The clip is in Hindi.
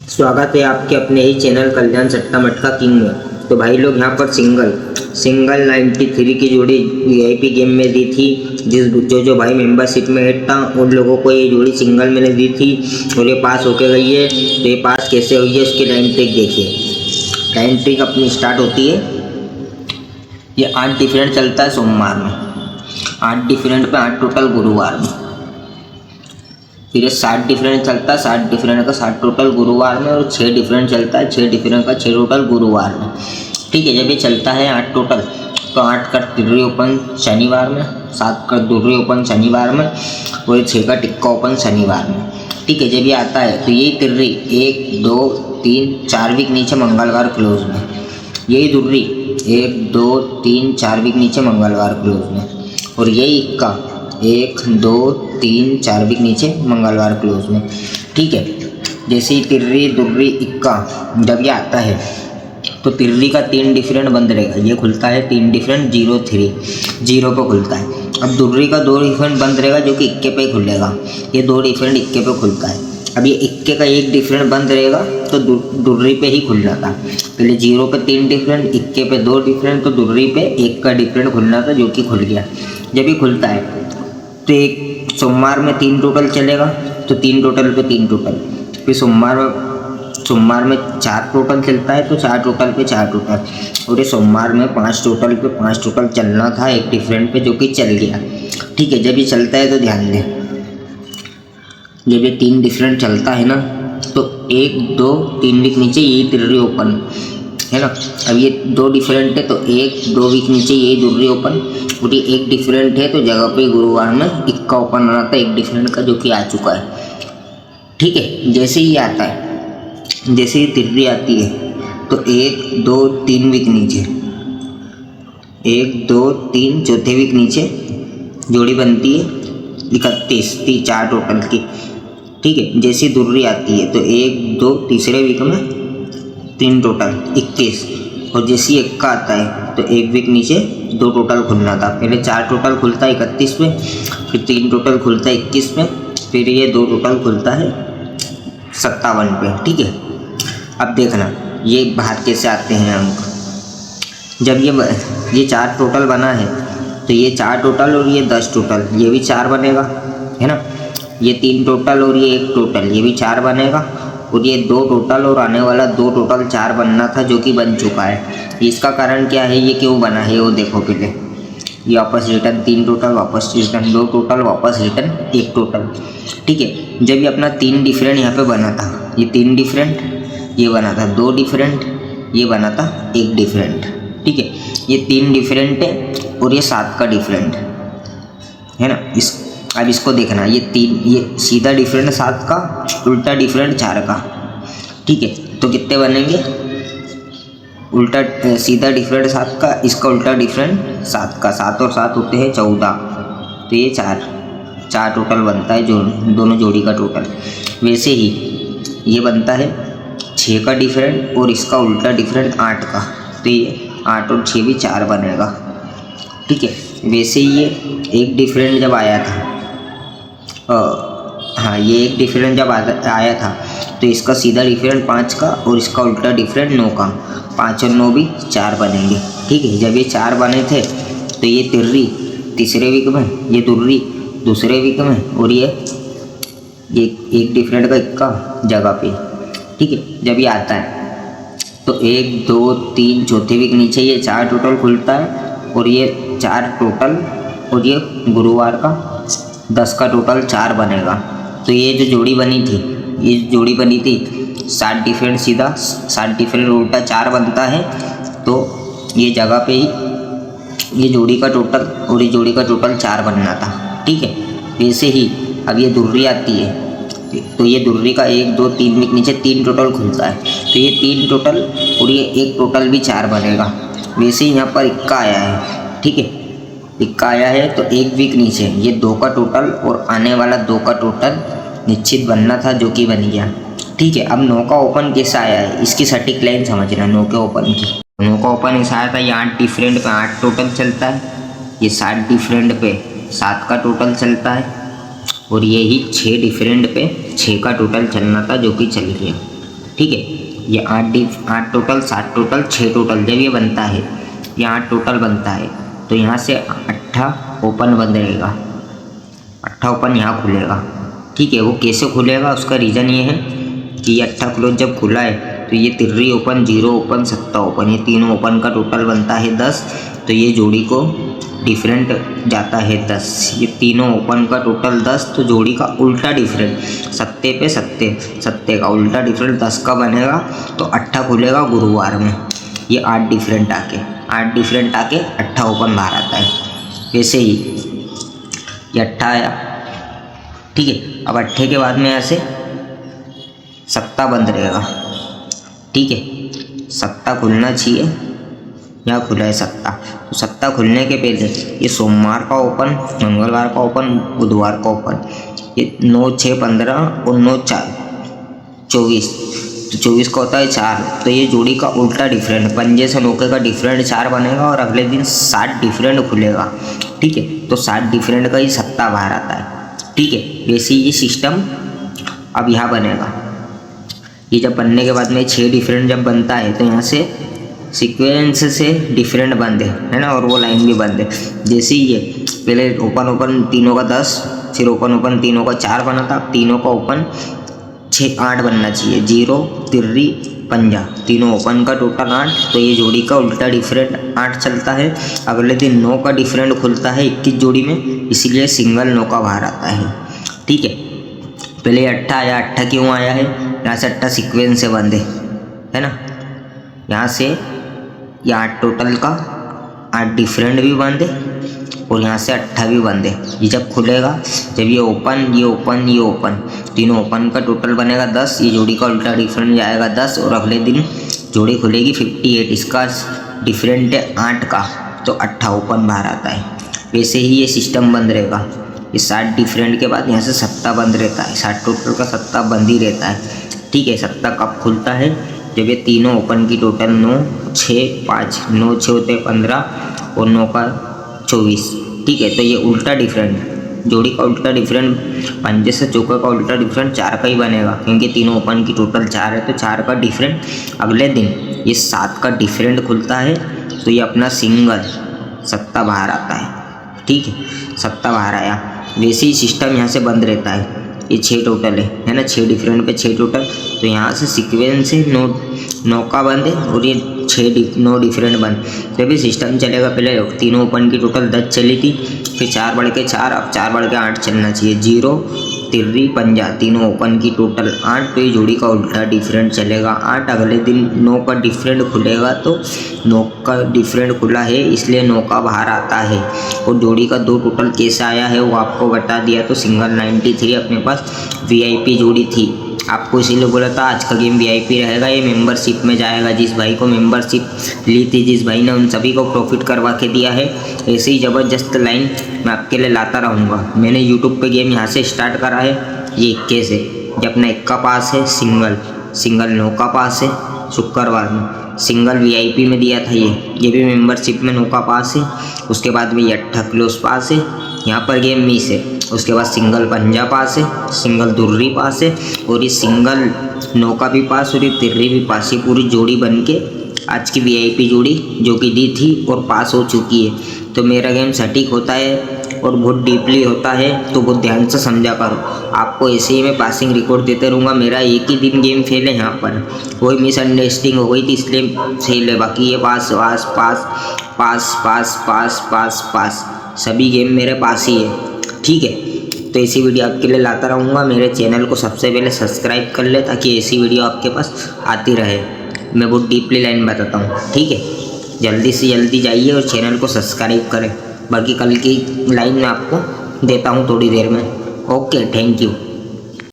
स्वागत है आपके अपने ही चैनल कल्याण सट्टा मटका किंग में। तो भाई लोग यहाँ पर सिंगल 93 की जोड़ी वीआईपी गेम में दी थी। जो भाई मेंबरशिप में ऐड था उन लोगों को ये जोड़ी सिंगल मैंने दी थी और ये पास होके गई है। तो ये पास कैसे हुई है उसकी टाइम ट्रिक देखिए। टाइम ट्रिक अपनी स्टार्ट होती है, ये 8 डिफरेंट चलता है सोमवार में, 8 डिफरेंट पे 8 टोटल गुरुवार में, फिर ये 60 डिफरेंट चलता है, 60 डिफरेंट का 60 टोटल गुरुवार में, और 6 डिफरेंट चलता है, 6 डिफरेंट का 6 टोटल गुरुवार में। ठीक है, जब ये चलता है 8 टोटल तो 8 का तिर्री ओपन शनिवार में, 7 का दुर्री ओपन शनिवार में और 6 का टिक्का ओपन शनिवार में। ठीक है, जब ये आता है तो यही तिर्री 1 2 3 4 वीक नीचे मंगलवार क्लोज में, यही दुर्री 1 2 3 4 वीक नीचे मंगलवार क्लोज में, और यही इक्का 1 2 3 4 वीक नीचे मंगलवार क्लोज में। ठीक है, जैसे ही तिर्री दुर्री इक्का जब ये आता है तो तिर्री का 3 डिफरेंट बंद रहेगा, ये खुलता है 3 डिफरेंट 0 3 0 पे खुलता है। अब दुर्री का 2 डिफरेंट बंद रहेगा जो कि इक्के पे खुलेगा, ये 2 डिफरेंट इक्के पे खुलता है। अब ये इक्के का 1 डिफरेंट बंद रहेगा तो दुर्री पे ही खुलना था। पहले 0 पे 3 डिफरेंट, इक्के पे 2 डिफरेंट, तो दुर्री पे 1 का डिफरेंट खुलना था जो कि खुल गया। जब ये खुलता है तो एक सोमवार में 3 टोटल चलेगा, तो 3 टोटल पे 3 टोटल, फिर सोमवार में 4 टोटल चलता है तो 4 टोटल पे 4 टोटल, और ये सोमवार में 5 टोटल पे 5 टोटल चलना था एक डिफरेंट पे जो कि चल गया। ठीक है, जब ये चलता है तो ध्यान दें, जब ये 3 डिफरेंट चलता है ना तो 1 2 3 वीक नीचे यही तिर्री ओपन है ना। अब ये 2 डिफरेंट है तो 1 2 वीक नीचे यही दुर्री ओपन, और ये 1 डिफरेंट है तो जगह पे गुरुवार में इक्का ओपन आना था 1 डिफरेंट का जो कि आ चुका है। ठीक है, जैसे ही आता है, जैसे ही तिर्री आती है तो 1 2 3 वीक नीचे, 1 2 3 चौथे वीक नीचे जोड़ी बनती है 31 4 टोटल की। ठीक है, जैसी दुर्री आती है तो 1 2 तीसरे वीक में 3 टोटल 21, और जैसे इक्का आता है तो 1 वीक नीचे 2 टोटल खुलना था। पहले 4 टोटल खुलता है 31 में, फिर 3 टोटल खुलता है 21 में, फिर ये 2 टोटल खुलता है 57 पे। ठीक है, अब देखना ये बाहर कैसे आते हैं अंक। जब ये 4 टोटल बना है तो ये 4 टोटल और ये 10 टोटल, ये भी 4 बनेगा है ना। ये 3 टोटल और ये 1 टोटल, ये भी 4 बनेगा, और ये 2 टोटल और आने वाला 2 टोटल 4 बनना था जो कि बन चुका है। इसका कारण क्या है, ये क्यों बना है वो देखो। पहले ये वापस रिटर्न 3 टोटल, वापस रिटर्न 2 टोटल, वापस रिटर्न 1 टोटल। ठीक है, जब ये अपना 3 डिफरेंट यहाँ पे बना था, ये 3 डिफरेंट, ये बना था 2 डिफरेंट, ये बना था 1 डिफरेंट। ठीक है, ये 3 डिफरेंट है और ये 7 का डिफरेंट है ना। अब इसको देखना, ये सीधा डिफरेंट 7 का, उल्टा डिफरेंट 4 का। ठीक है, तो कितने बनेंगे, उल्टा सीधा डिफरेंट 7 का, इसका उल्टा डिफरेंट 7 का, 7 और 7 होते हैं 14, तो ये 4 टोटल बनता है जो दोनों जोड़ी का टोटल। वैसे ही ये बनता है 6 का डिफरेंट और इसका उल्टा डिफरेंट 8 का, तो ये 8 और 6 भी 4 बनेगा। ठीक है, वैसे ही ये 1 डिफरेंट जब आया था, हाँ ये 1 डिफरेंट जब आया था तो इसका सीधा डिफरेंट 5 का और इसका उल्टा डिफरेंट 9 का, 5 और 9 भी 4 बनेंगे। ठीक है, जब ये 4 बने थे तो ये तिर्री तीसरे वीक में, ये दुर्री दूसरे वीक में, और ये 1 डिफरेंट का इक्का जगह पे। ठीक है, जब ये आता है तो 1 2 3 चौथे वीक नीचे ये 4 टोटल खुलता है, और ये 4 टोटल और ये गुरुवार का 10 का टोटल 4 बनेगा। तो ये जो जोड़ी बनी थी, ये जोड़ी बनी थी 60 डिफरेंट सीधा, 60 डिफरेंट उल्टा 4 बनता है, तो ये जगह पे ही ये जोड़ी का टोटल और ये जोड़ी का टोटल 4 बनना था। ठीक है, वैसे ही अब ये दुर्री आती है तो ये दुर्री का 1 2 3 वीक नीचे 3 टोटल खुलता है, तो ये 3 टोटल और ये 1 टोटल भी 4 बनेगा। वैसे ही यहाँ पर इक्का आया है। ठीक है, इक्का आया है तो 1 वीक नीचे ये 2 का टोटल और आने वाला 2 का टोटल निश्चित बनना था जो कि बन गया। ठीक है, अब 9 का ओपन कैसा आया है इसकी सटीक लाइन समझना। 9 के ओपन की, 9 का ओपन ऐसा आया था, ये 8 डिफरेंट पे 8 टोटल चलता है, ये 7 डिफरेंट पे 7 का टोटल चलता है, और यही 6 डिफरेंट पे 6 का टोटल चलना था जो कि चल गया। ठीक है। ये 8 टोटल, 7 टोटल, 6 टोटल जब ये बनता है, ये 8 टोटल बनता है, तो यहाँ से 8 ओपन बंद रहेगा, 8 ओपन यहाँ खुलेगा, ठीक है। वो कैसे खुलेगा उसका रीज़न ये है कि ये 8 क्लोज जब खुला है तो ये 3 ओपन, 0 ओपन, 7 ओपन, ये तीनों ओपन का टोटल बनता है 10। तो ये जोड़ी को डिफरेंट जाता है 10, ये तीनों ओपन का टोटल 10, तो जोड़ी का उल्टा डिफरेंट सत्ते पे सत्ते का उल्टा डिफरेंट 10 का बनेगा। तो 8 खुलेगा गुरुवार में, ये 8 डिफरेंट आके 8 ओपन बाहर आता है। वैसे ही ये 8 आया, ठीक है। अब 8 के बाद में यहाँ से सत्ता बंद रहेगा, ठीक है। सत्ता खुलना चाहिए, यहाँ खुला है सत्ता, तो सत्ता खुलने के पहले ये सोमवार का ओपन, मंगलवार का ओपन, बुधवार का ओपन, ये 9, 6, 15 और 9, 4, 24, तो 24 का होता है 4। तो ये जोड़ी का उल्टा डिफरेंट, पंजे से नौके का डिफरेंट 4 बनेगा और अगले दिन 7 डिफरेंट खुलेगा, ठीक है। तो 7 डिफरेंट का ही सत्ता बाहर आता है, ठीक है। वैसे ये सिस्टम अब यहाँ बनेगा। ये जब बनने के बाद में 6 डिफरेंट जब बनता है तो यहाँ से सीक्वेंस से डिफरेंट बंद है ना, और वो लाइन भी बंद है। जैसे ही ये पहले ओपन तीनों का 10, फिर ओपन तीनों का 4 बना था, तीनों का ओपन 6, 8 बनना चाहिए, 0, 3, 5, तीनों ओपन का टोटल 8। तो ये जोड़ी का उल्टा डिफरेंट 8 चलता है। अगले दिन 9 का डिफरेंट खुलता है 21 जोड़ी में, इसीलिए सिंगल 9 का बाहर आता है, ठीक है। पहले 8 आया, 8 क्यों आया है, यहाँ से 8 सीक्वेंस से बंद है ना, यहाँ से ये 8 टोटल का 8 डिफरेंट भी बंद है और यहाँ से 8 भी बंद है। ये जब खुलेगा, जब ये ओपन तीनों ओपन का टोटल बनेगा 10, ये जोड़ी का उल्टा डिफरेंट जाएगा 10 और अगले दिन जोड़ी खुलेगी 58, इसका डिफरेंट है 8 का, तो 8 ओपन बाहर आता है। वैसे ही ये सिस्टम बंद रहेगा। ये 7 डिफरेंट के बाद यहाँ से सत्ता बंद रहता है, 7 टोटल का सत्ता बंद ही रहता है, ठीक है। सत्ता कब खुलता है, जब ये तीनों ओपन की टोटल 9, 6, 5, 9, 6 होते 15 और 9 का 24, ठीक है। तो ये उल्टा डिफरेंट, जोड़ी का उल्टा डिफरेंट, पंजे से चौके का उल्टा डिफरेंट 4 का ही बनेगा, क्योंकि तीनों ओपन की टोटल 4 है, तो 4 का डिफरेंट। अगले दिन ये 7 का डिफरेंट खुलता है, तो ये अपना सिंगल सत्ता बाहर आता है, ठीक है। सत्ता बाहर आया, वैसे ही सिस्टम यहाँ से बंद रहता है। ये 6 टोटल है ना, 6 डिफरेंट पे 6 टोटल, तो यहाँ से सीक्वेंस से 9 का बंद है और ये 9 डिफरेंट बंद। जब भी सिस्टम चलेगा, पहले तीनों ओपन की टोटल 10 चली थी, फिर 4 बढ़ के 4, अब 4 बढ़ के 8 चलना चाहिए, 0, 3, 5, तीनों ओपन की टोटल 8। तो ये जोड़ी का उल्टा डिफरेंट चलेगा 8। अगले दिन 9 का डिफरेंट खुलेगा, तो 9 का डिफरेंट खुला है इसलिए 9 का बाहर आता है। और जोड़ी का 2 टोटल कैसे आया है वो आपको बता दिया। तो सिंगल 93 अपने पास VIP जोड़ी थी, आपको इसीलिए बोला था आज का गेम VIP रहेगा, ये मेंबरशिप में जाएगा। जिस भाई को मेंबरशिप ली थी, जिस भाई ने, उन सभी को प्रॉफिट करवा के दिया है। ऐसे ही ज़बरदस्त लाइन मैं आपके लिए लाता रहूँगा। मैंने यूट्यूब पे गेम यहाँ से स्टार्ट करा है, ये 21 है, जब अपना 1 का पास है, सिंगल 9 का पास है, शुक्रवार में सिंगल VIP में दिया था, ये भी मेंबरशिप में 9 का पास है। उसके बाद में ये 8 क्लोज पास है, यहाँ पर गेम मिस है। उसके बाद सिंगल 5 पास है, सिंगल दुर्री पास है, और ये सिंगल 9 का भी पास और ये तिर्री भी पास। ये पूरी जोड़ी बन के आज की VIP जोड़ी जो कि दी थी और पास हो चुकी है। तो मेरा गेम सटीक होता है और बहुत डीपली होता है, तो बहुत ध्यान से समझा करो। आपको ऐसे ही मैं पासिंग रिकॉर्ड देते रहूँगा। मेरा एक ही दिन गेम फेल है, यहाँ पर कोई मिसअंडरस्टैंडिंग हो गई थी इसलिए फेल है। बाकी ये पास पास पास पास पास पास पास पास सभी गेम मेरे पास ही है, ठीक है। तो ऐसी वीडियो आपके लिए लाता रहूँगा। मेरे चैनल को सबसे पहले सब्सक्राइब कर ले ताकि ऐसी वीडियो आपके पास आती रहे। मैं बहुत डीपली लाइन बताता हूँ, ठीक है। जल्दी से जल्दी जाइए और चैनल को सब्सक्राइब करें। बाकी कल की लाइन मैं आपको देता हूँ थोड़ी देर में। Okay, thank you.